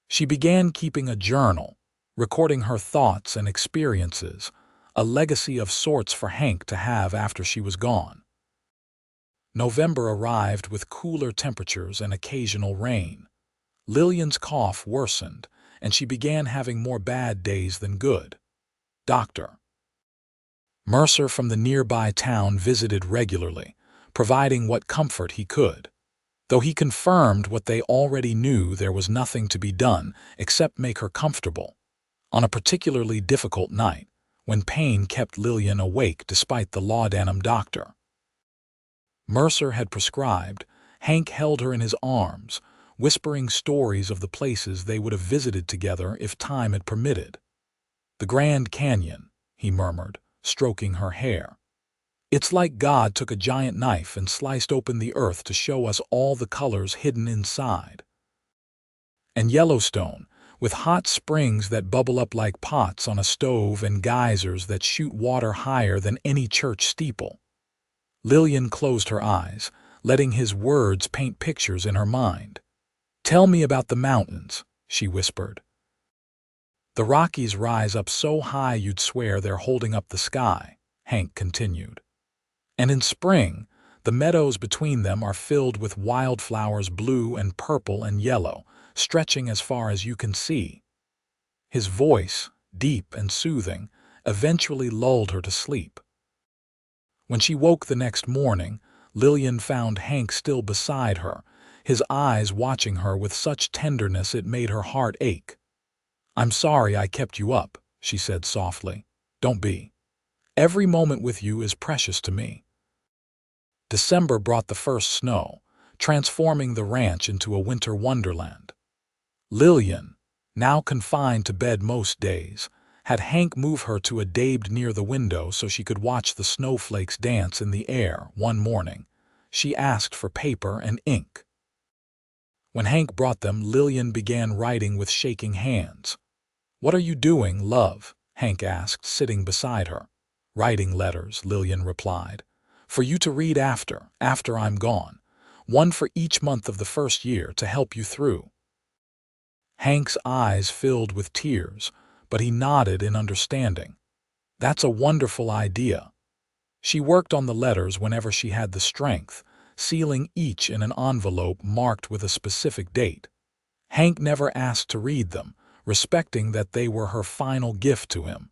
[SPEAKER 1] She began keeping a journal, recording her thoughts and experiences, a legacy of sorts for Hank to have after she was gone. November arrived with cooler temperatures and occasional rain. Lillian's cough worsened, and she began having more bad days than good. Dr. Mercer from the nearby town visited regularly, providing what comfort he could. Though he confirmed what they already knew, there was nothing to be done except make her comfortable. On a particularly difficult night, when pain kept Lillian awake despite the laudanum doctor Mercer had prescribed, Hank held her in his arms, whispering stories of the places they would have visited together if time had permitted. "The Grand Canyon," he murmured, stroking her hair. "It's like God took a giant knife and sliced open the earth to show us all the colors hidden inside." And Yellowstone, with hot springs that bubble up like pots on a stove and geysers that shoot water higher than any church steeple. Lillian closed her eyes, letting his words paint pictures in her mind. "Tell me about the mountains," she whispered. "The Rockies rise up so high you'd swear they're holding up the sky," Hank continued. "And in spring, the meadows between them are filled with wildflowers, blue and purple and yellow, stretching as far as you can see." His voice, deep and soothing, eventually lulled her to sleep. When she woke the next morning, Lillian found Hank still beside her, his eyes watching her with such tenderness it made her heart ache. "I'm sorry I kept you up," she said softly. "Don't be. Every moment with you is precious to me." December brought the first snow, transforming the ranch into a winter wonderland. Lillian, now confined to bed most days, had Hank move her to a daybed near the window so she could watch the snowflakes dance in the air. One morning, she asked for paper and ink. When Hank brought them, Lillian began writing with shaking hands. "What are you doing, love?" Hank asked, sitting beside her. "Writing letters," Lillian replied. "For you to read after I'm gone. One for each month of the first year to help you through." Hank's eyes filled with tears, but he nodded in understanding. "That's a wonderful idea." She worked on the letters whenever she had the strength, sealing each in an envelope marked with a specific date. Hank never asked to read them, respecting that they were her final gift to him.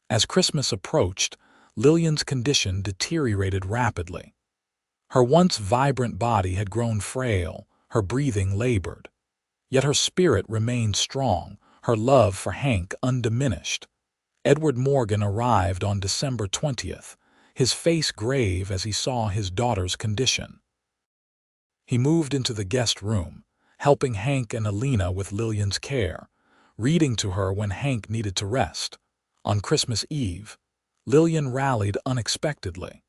[SPEAKER 1] As Christmas approached, Lillian's condition deteriorated rapidly. Her once vibrant body had grown frail, her breathing labored. Yet her spirit remained strong, her love for Hank undiminished. Edward Morgan arrived on December 20th, his face grave as he saw his daughter's condition. He moved into the guest room, helping Hank and Alina with Lillian's care, reading to her when Hank needed to rest. On Christmas Eve, Lillian rallied unexpectedly.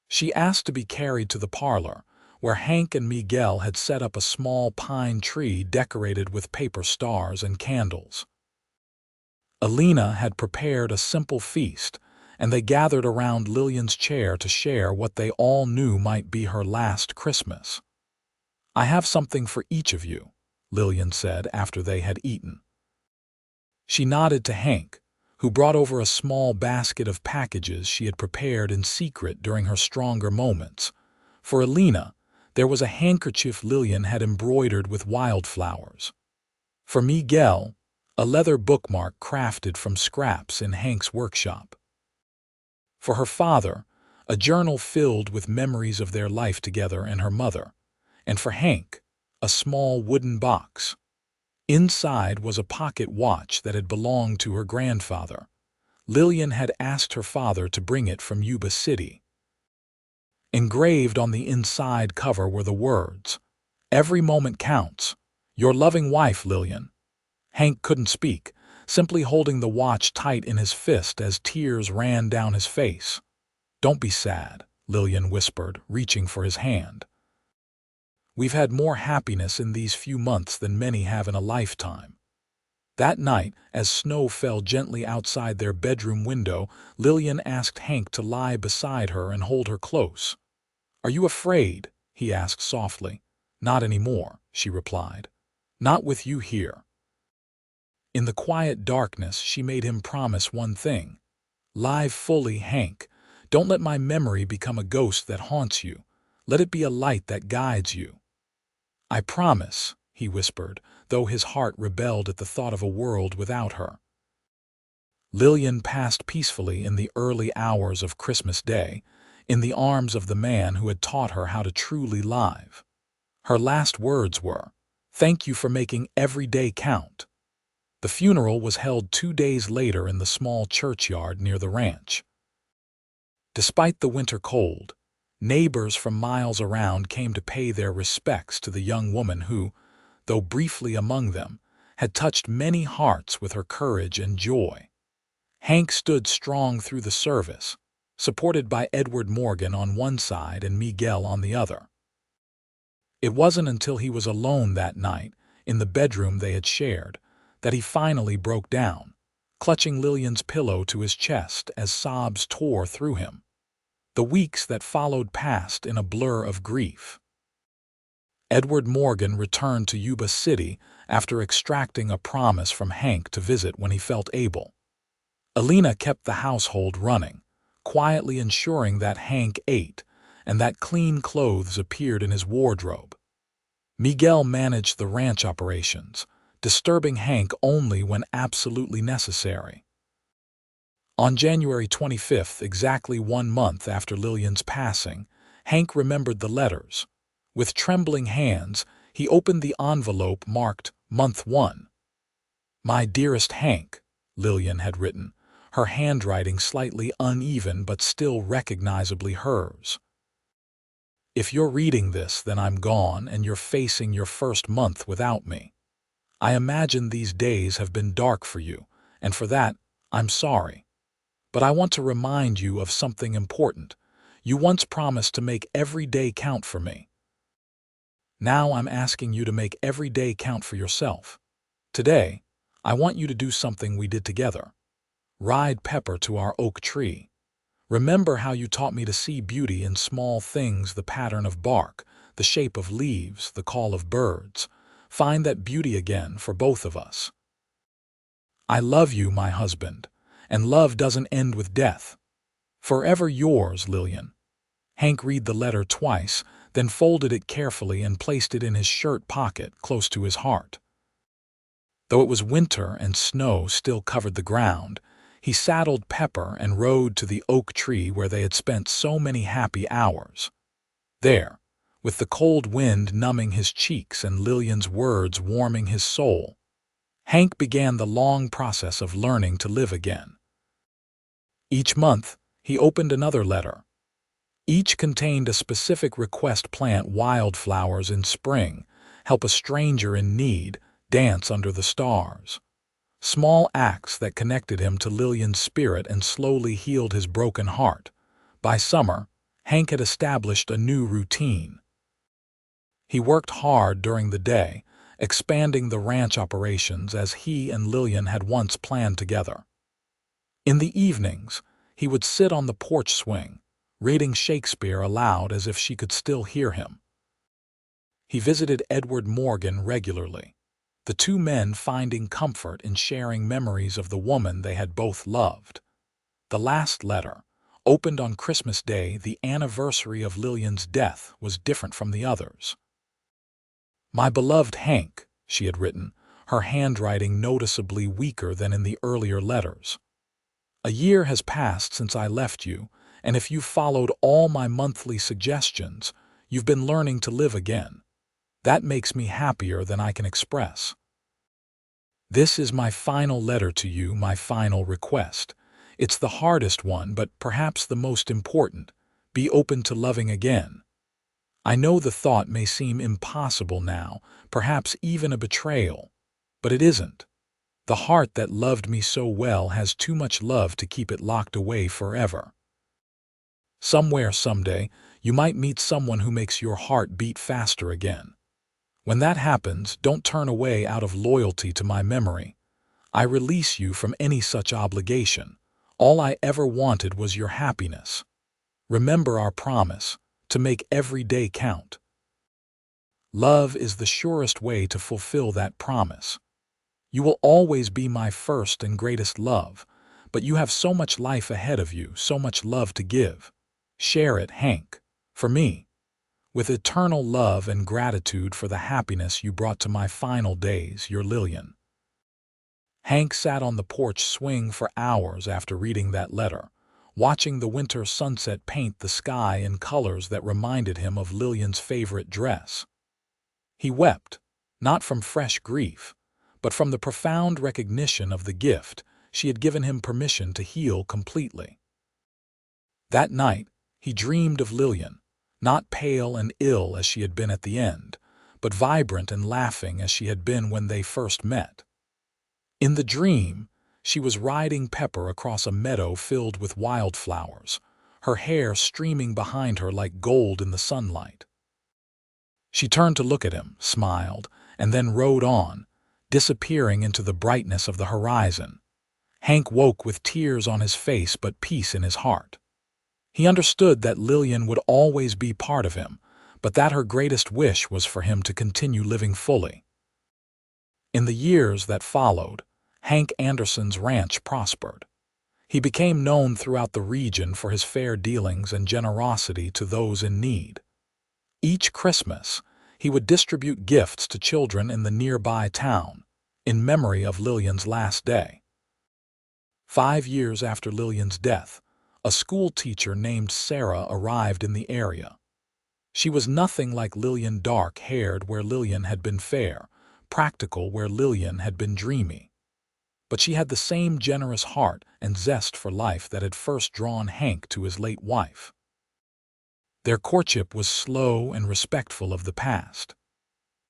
[SPEAKER 1] She asked to be carried to the parlor, where Hank and Miguel had set up a small pine tree decorated with paper stars and candles. Alina had prepared a simple feast, and they gathered around Lillian's chair to share what they all knew might be her last Christmas. "I have something for each of you," Lillian said after they had eaten. She nodded to Hank, who brought over a small basket of packages she had prepared in secret during her stronger moments. For Alina, there was a handkerchief Lillian had embroidered with wildflowers. For Miguel, a leather bookmark crafted from scraps in Hank's workshop. For her father, a journal filled with memories of their life together and her mother. And for Hank, a small wooden box. Inside was a pocket watch that had belonged to her grandfather. Lillian had asked her father to bring it from Yuba City. Engraved on the inside cover were the words, "Every moment counts. Your loving wife, Lillian." Hank couldn't speak, simply holding the watch tight in his fist as tears ran down his face. "Don't be sad," Lillian whispered, reaching for his hand. "We've had more happiness in these few months than many have in a lifetime." That night, as snow fell gently outside their bedroom window, Lillian asked Hank to lie beside her and hold her close. "Are you afraid?" he asked softly. "Not anymore," she replied. "Not with you here." In the quiet darkness, she made him promise one thing. "Live fully, Hank. Don't let my memory become a ghost that haunts you. Let it be a light that guides you." "I promise," he whispered, though his heart rebelled at the thought of a world without her. Lillian passed peacefully in the early hours of Christmas Day, in the arms of the man who had taught her how to truly live. Her last words were, "Thank you for making every day count." The funeral was held 2 days later in the small churchyard near the ranch. Despite the winter cold, neighbors from miles around came to pay their respects to the young woman who, though briefly among them, had touched many hearts with her courage and joy. Hank stood strong through the service, supported by Edward Morgan on one side and Miguel on the other. It wasn't until he was alone that night, in the bedroom they had shared, that he finally broke down, clutching Lillian's pillow to his chest as sobs tore through him. The weeks that followed passed in a blur of grief. Edward Morgan returned to Yuba City after extracting a promise from Hank to visit when he felt able. Alina kept the household running, quietly ensuring that Hank ate and that clean clothes appeared in his wardrobe. Miguel managed the ranch operations, disturbing Hank only when absolutely necessary. On January 25th, exactly 1 month after Lillian's passing, Hank remembered the letters. With trembling hands, he opened the envelope marked Month 1. "My dearest Hank," Lillian had written, her handwriting slightly uneven but still recognizably hers. "If you're reading this, then I'm gone and you're facing your first month without me. I imagine these days have been dark for you, and for that, I'm sorry. But I want to remind you of something important. You once promised to make every day count for me. Now I'm asking you to make every day count for yourself. Today, I want you to do something we did together. Ride Pepper to our oak tree. Remember how you taught me to see beauty in small things, the pattern of bark, the shape of leaves, the call of birds. Find that beauty again for both of us. I love you, my husband, and love doesn't end with death. Forever yours, Lillian." Hank read the letter twice, then folded it carefully and placed it in his shirt pocket close to his heart. Though it was winter and snow still covered the ground, he saddled Pepper and rode to the oak tree where they had spent so many happy hours. There, with the cold wind numbing his cheeks and Lillian's words warming his soul, Hank began the long process of learning to live again. Each month, he opened another letter. Each contained a specific request: plant wildflowers in spring, help a stranger in need, dance under the stars. Small acts that connected him to Lillian's spirit and slowly healed his broken heart. By summer, Hank had established a new routine. He worked hard during the day, expanding the ranch operations as he and Lillian had once planned together. In the evenings, he would sit on the porch swing, reading Shakespeare aloud as if she could still hear him. He visited Edward Morgan regularly, the two men finding comfort in sharing memories of the woman they had both loved. The last letter, opened on Christmas Day, the anniversary of Lillian's death, was different from the others. "My beloved Hank," she had written, her handwriting noticeably weaker than in the earlier letters. "A year has passed since I left you, and if you've followed all my monthly suggestions, you've been learning to live again. That makes me happier than I can express. This is my final letter to you, my final request. It's the hardest one, but perhaps the most important. Be open to loving again. I know the thought may seem impossible now, perhaps even a betrayal, but it isn't. The heart that loved me so well has too much love to keep it locked away forever. Somewhere, someday, you might meet someone who makes your heart beat faster again. When that happens, don't turn away out of loyalty to my memory. I release you from any such obligation. All I ever wanted was your happiness. Remember our promise, to make every day count. Love is the surest way to fulfill that promise. You will always be my first and greatest love, but you have so much life ahead of you, so much love to give. Share it, Hank, for me. With eternal love and gratitude for the happiness you brought to my final days, your Lillian." Hank sat on the porch swing for hours after reading that letter, watching the winter sunset paint the sky in colors that reminded him of Lillian's favorite dress. He wept, not from fresh grief, but from the profound recognition of the gift she had given him permission to heal completely. That night, he dreamed of Lillian, not pale and ill as she had been at the end, but vibrant and laughing as she had been when they first met. In the dream, she was riding Pepper across a meadow filled with wildflowers, her hair streaming behind her like gold in the sunlight. She turned to look at him, smiled, and then rode on, disappearing into the brightness of the horizon. Hank woke with tears on his face but peace in his heart. He understood that Lillian would always be part of him, but that her greatest wish was for him to continue living fully. In the years that followed, Hank Anderson's ranch prospered. He became known throughout the region for his fair dealings and generosity to those in need. Each Christmas, he would distribute gifts to children in the nearby town, in memory of Lillian's last day. 5 years after Lillian's death, a school teacher named Sarah arrived in the area. She was nothing like Lillian, dark-haired where Lillian had been fair, practical where Lillian had been dreamy. But she had the same generous heart and zest for life that had first drawn Hank to his late wife. Their courtship was slow and respectful of the past.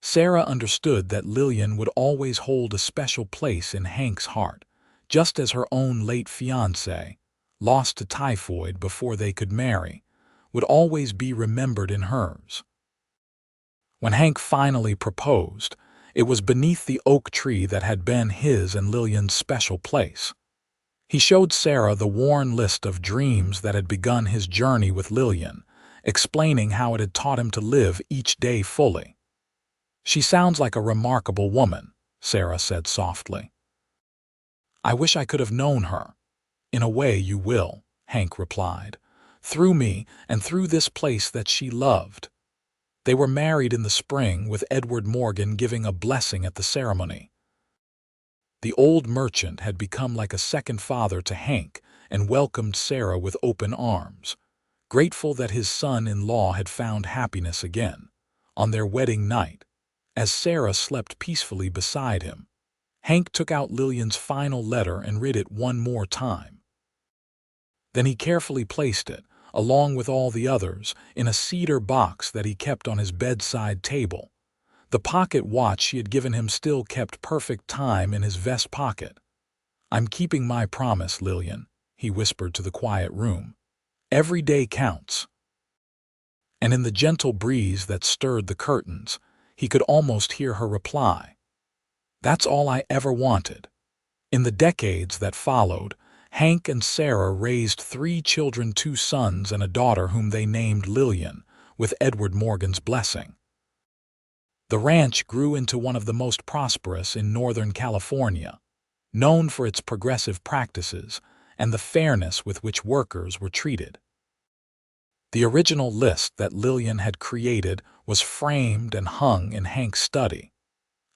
[SPEAKER 1] Sarah understood that Lillian would always hold a special place in Hank's heart, just as her own late fiancé, lost to typhoid before they could marry, would always be remembered in hers. When Hank finally proposed, it was beneath the oak tree that had been his and Lillian's special place. He showed Sarah the worn list of dreams that had begun his journey with Lillian, explaining how it had taught him to live each day fully. "She sounds like a remarkable woman," Sarah said softly. "I wish I could have known her." "In a way you will," Hank replied, "through me and through this place that she loved." They were married in the spring, with Edward Morgan giving a blessing at the ceremony. The old merchant had become like a second father to Hank and welcomed Sarah with open arms, grateful that his son-in-law had found happiness again. On their wedding night, as Sarah slept peacefully beside him, Hank took out Lillian's final letter and read it one more time. Then he carefully placed it, along with all the others, in a cedar box that he kept on his bedside table. The pocket watch she had given him still kept perfect time in his vest pocket. "I'm keeping my promise, Lillian," he whispered to the quiet room. "Every day counts." And in the gentle breeze that stirred the curtains, he could almost hear her reply, "That's all I ever wanted." In the decades that followed, Hank and Sarah raised 3 children, 2 sons and a daughter whom they named Lillian, with Edward Morgan's blessing. The ranch grew into one of the most prosperous in Northern California, known for its progressive practices and the fairness with which workers were treated. The original list that Lillian had created was framed and hung in Hank's study,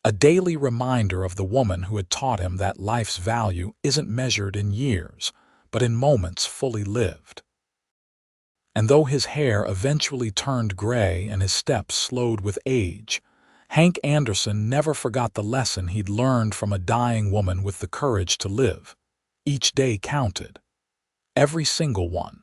[SPEAKER 1] a daily reminder of the woman who had taught him that life's value isn't measured in years, but in moments fully lived. And though his hair eventually turned gray and his steps slowed with age, Hank Anderson never forgot the lesson he'd learned from a dying woman with the courage to live. Each day counted. Every single one.